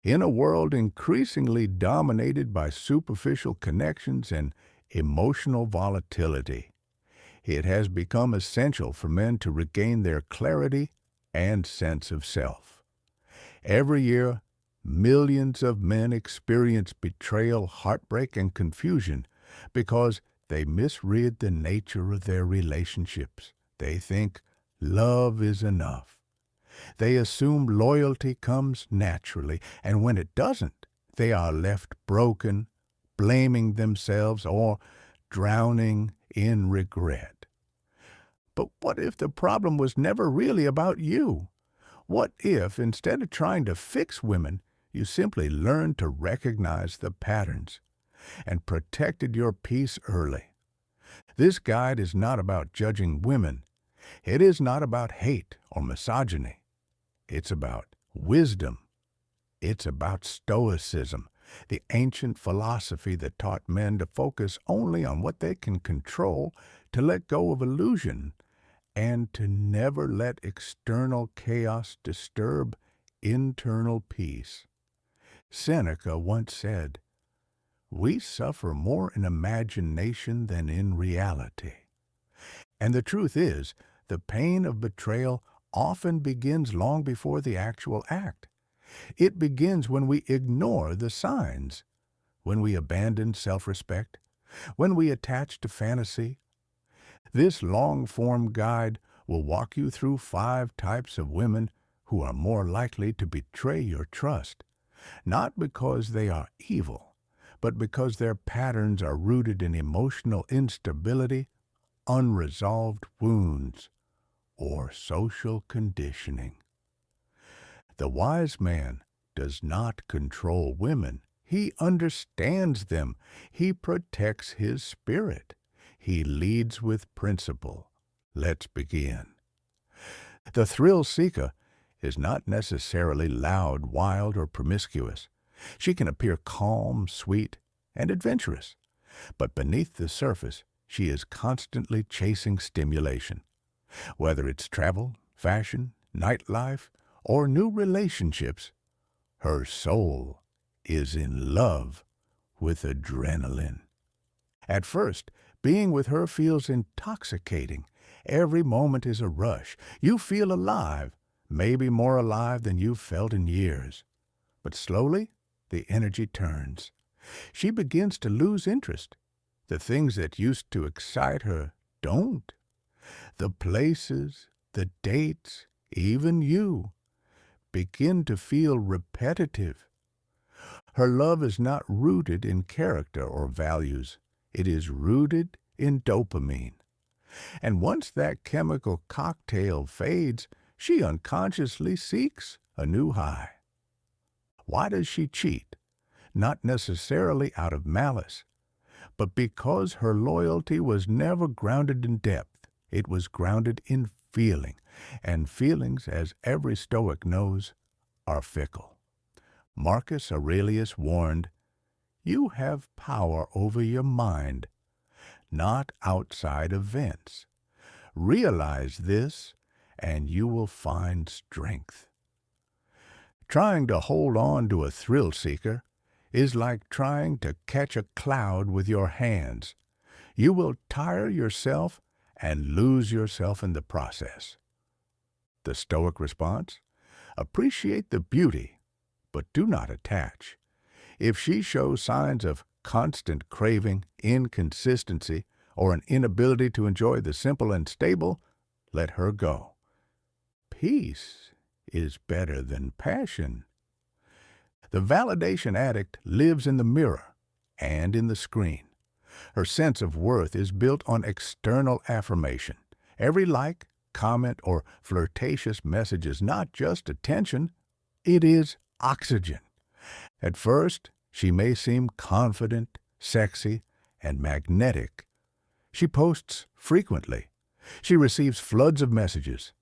In a world increasingly dominated by superficial connections and emotional volatility, it has become essential for men to regain their clarity and sense of self. Every year, millions of men experience betrayal, heartbreak, and confusion because they misread the nature of their relationships. They think love is enough. They assume loyalty comes naturally, and when it doesn't, they are left broken, blaming themselves, or drowning in regret. But what if the problem was never really about you? What if, instead of trying to fix women, you simply learned to recognize the patterns and protected your peace early? This guide is not about judging women. It is not about hate or misogyny. It's about wisdom. It's about stoicism, the ancient philosophy that taught men to focus only on what they can control, to let go of illusion, and to never let external chaos disturb internal peace. Seneca once said, "We suffer more in imagination than in reality." And the truth is, the pain of betrayal often begins long before the actual act. It begins when we ignore the signs, when we abandon self-respect, when we attach to fantasy. This long-form guide will walk you through 5 types of women who are more likely to betray your trust, not because they are evil, but because their patterns are rooted in emotional instability, unresolved wounds, or social conditioning. The wise man does not control women. He understands them. He protects his spirit. He leads with principle. Let's begin. The thrill seeker is not necessarily loud, wild, or promiscuous. She can appear calm, sweet, and adventurous, but beneath the surface, she is constantly chasing stimulation. Whether it's travel, fashion, nightlife, or new relationships, her soul is in love with adrenaline. At first, being with her feels intoxicating. Every moment is a rush. You feel alive, maybe more alive than you've felt in years. But slowly, the energy turns. She begins to lose interest. The things that used to excite her don't. The places, the dates, even you, begin to feel repetitive. Her love is not rooted in character or values. It is rooted in dopamine. And once that chemical cocktail fades, she unconsciously seeks a new high. Why does she cheat? Not necessarily out of malice, but because her loyalty was never grounded in depth. It was grounded in feeling, and feelings, as every Stoic knows, are fickle. Marcus Aurelius warned, "You have power over your mind, not outside events. Realize this, and you will find strength." Trying to hold on to a thrill seeker is like trying to catch a cloud with your hands. You will tire yourself and lose yourself in the process. The Stoic response? Appreciate the beauty, but do not attach. If she shows signs of constant craving, inconsistency, or an inability to enjoy the simple and stable, let her go. Peace is better than passion. The validation addict lives in the mirror and in the screen. Her sense of worth is built on external affirmation. Every like, comment, or flirtatious message is not just attention, it is oxygen. At first, she may seem confident, sexy, and magnetic. She posts frequently. She receives floods of messages.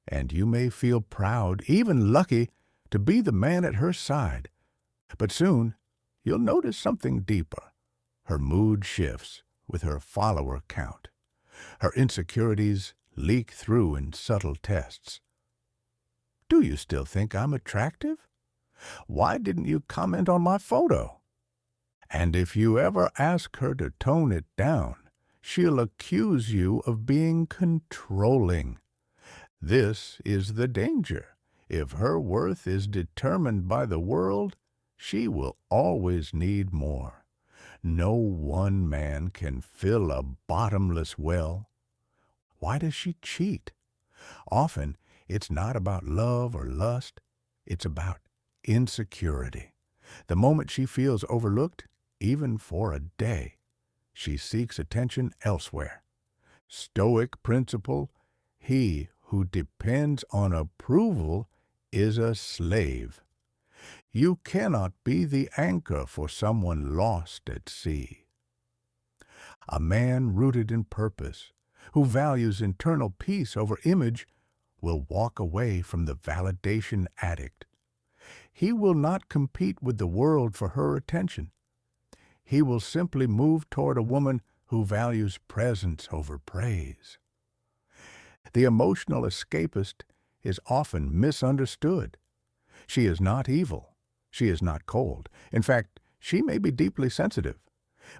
And you may feel proud, even lucky, to be the man at her side. But soon, you'll notice something deeper. Her mood shifts with her follower count. Her insecurities leak through in subtle tests. Do you still think I'm attractive? Why didn't you comment on my photo? And if you ever ask her to tone it down, she'll accuse you of being controlling. This is the danger. If her worth is determined by the world, she will always need more. No one man can fill a bottomless well. Why does she cheat? Often, it's not about love or lust. It's about insecurity. The moment she feels overlooked, even for a day, she seeks attention elsewhere. Stoic principle: he who depends on approval is a slave. You cannot be the anchor for someone lost at sea. A man rooted in purpose, who values internal peace over image, will walk away from the validation addict. He will not compete with the world for her attention. He will simply move toward a woman who values presence over praise. The emotional escapist is often misunderstood. She is not evil. She is not cold. In fact, she may be deeply sensitive.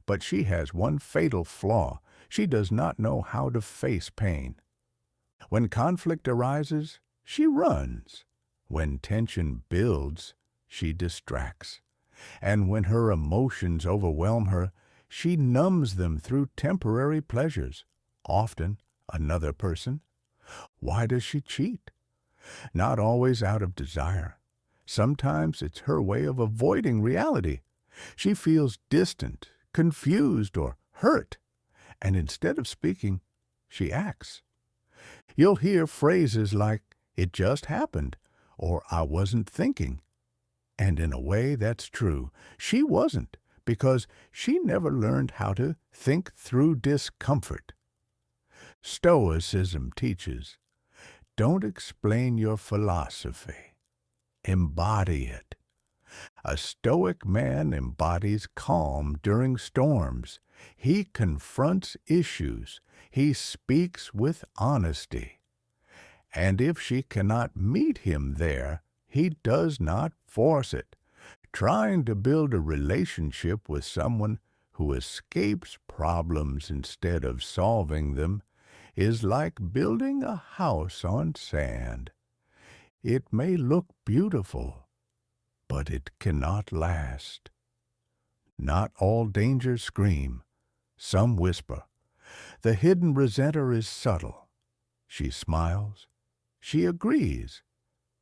But she has one fatal flaw. She does not know how to face pain. When conflict arises, she runs. When tension builds, she distracts. And when her emotions overwhelm her, she numbs them through temporary pleasures, often another person. Why does she cheat? Not always out of desire. Sometimes it's her way of avoiding reality. She feels distant, confused, or hurt, and instead of speaking, she acts. You'll hear phrases like, "It just happened," or "I wasn't thinking." And in a way, that's true. She wasn't, because she never learned how to think through discomfort. Stoicism teaches, don't explain your philosophy. Embody it. A stoic man embodies calm during storms. He confronts issues. He speaks with honesty. And if she cannot meet him there, he does not force it. Trying to build a relationship with someone who escapes problems instead of solving them is like building a house on sand. It may look beautiful, but it cannot last. Not all dangers scream. Some whisper. The hidden resenter is subtle. She smiles. She agrees.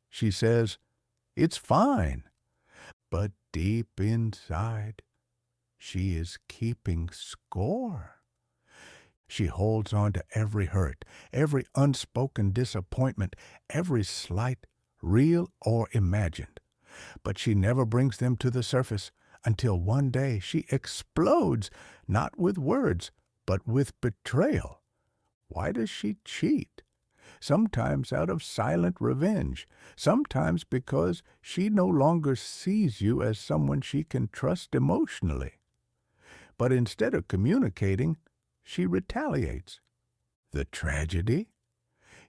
She says, "It's fine." But deep inside, she is keeping score. She holds on to every hurt, every unspoken disappointment, every slight, real or imagined. But she never brings them to the surface until one day she explodes, not with words, but with betrayal. Why does she cheat? Sometimes out of silent revenge, sometimes because she no longer sees you as someone she can trust emotionally. But instead of communicating, she retaliates. The tragedy?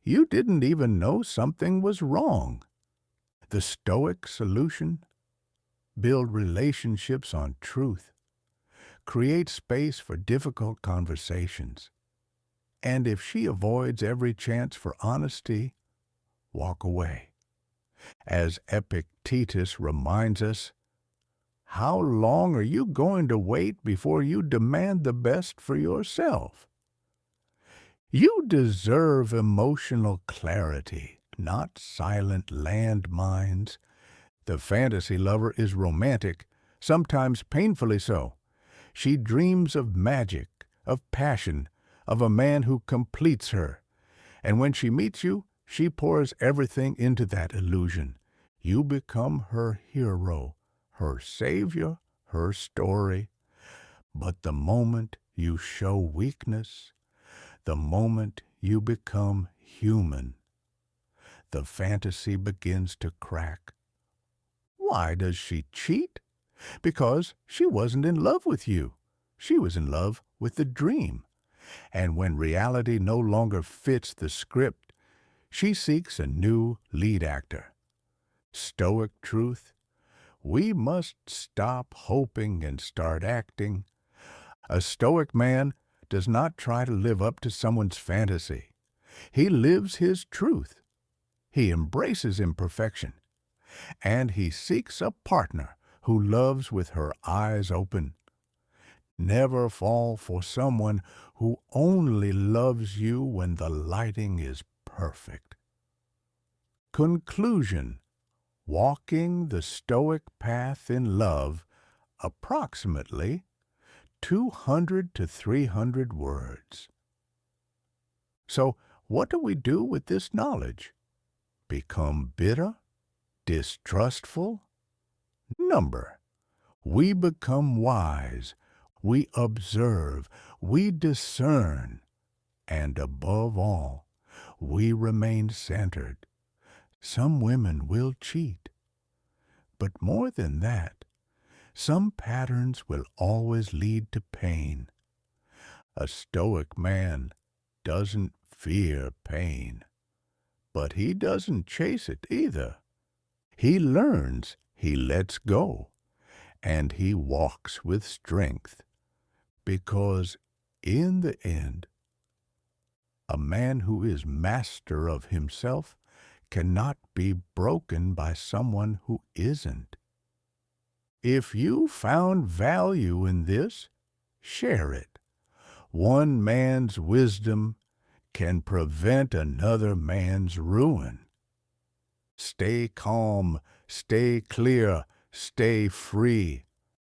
You didn't even know something was wrong. The Stoic solution? Build relationships on truth. Create space for difficult conversations. And if she avoids every chance for honesty, walk away. As Epictetus reminds us, how long are you going to wait before you demand the best for yourself? You deserve emotional clarity, not silent landmines. The fantasy lover is romantic, sometimes painfully so. She dreams of magic, of passion, of a man who completes her. And when she meets you, she pours everything into that illusion. You become her hero, her savior, her story. But the moment you show weakness, the moment you become human, the fantasy begins to crack. Why does she cheat? Because she wasn't in love with you. She was in love with the dream. And when reality no longer fits the script, she seeks a new lead actor. Stoic truth: We must stop hoping and start acting. A Stoic man does not try to live up to someone's fantasy. He lives his truth. He embraces imperfection, and he seeks a partner who loves with her eyes open. Never fall for someone who only loves you when the lighting is perfect. Conclusion: walking the Stoic path in love, approximately 200 to 300 words. So, what do we do with this knowledge? Become bitter? Distrustful? Number. We become wise. We observe. We discern. And above all, we remain centered. Some women will cheat. But more than that, some patterns will always lead to pain. A Stoic man doesn't fear pain, but he doesn't chase it either. He learns, he lets go, and he walks with strength, because in the end, a man who is master of himself cannot be broken by someone who isn't. If you found value in this, share it. One man's wisdom can prevent another man's ruin. Stay calm, stay clear, stay free.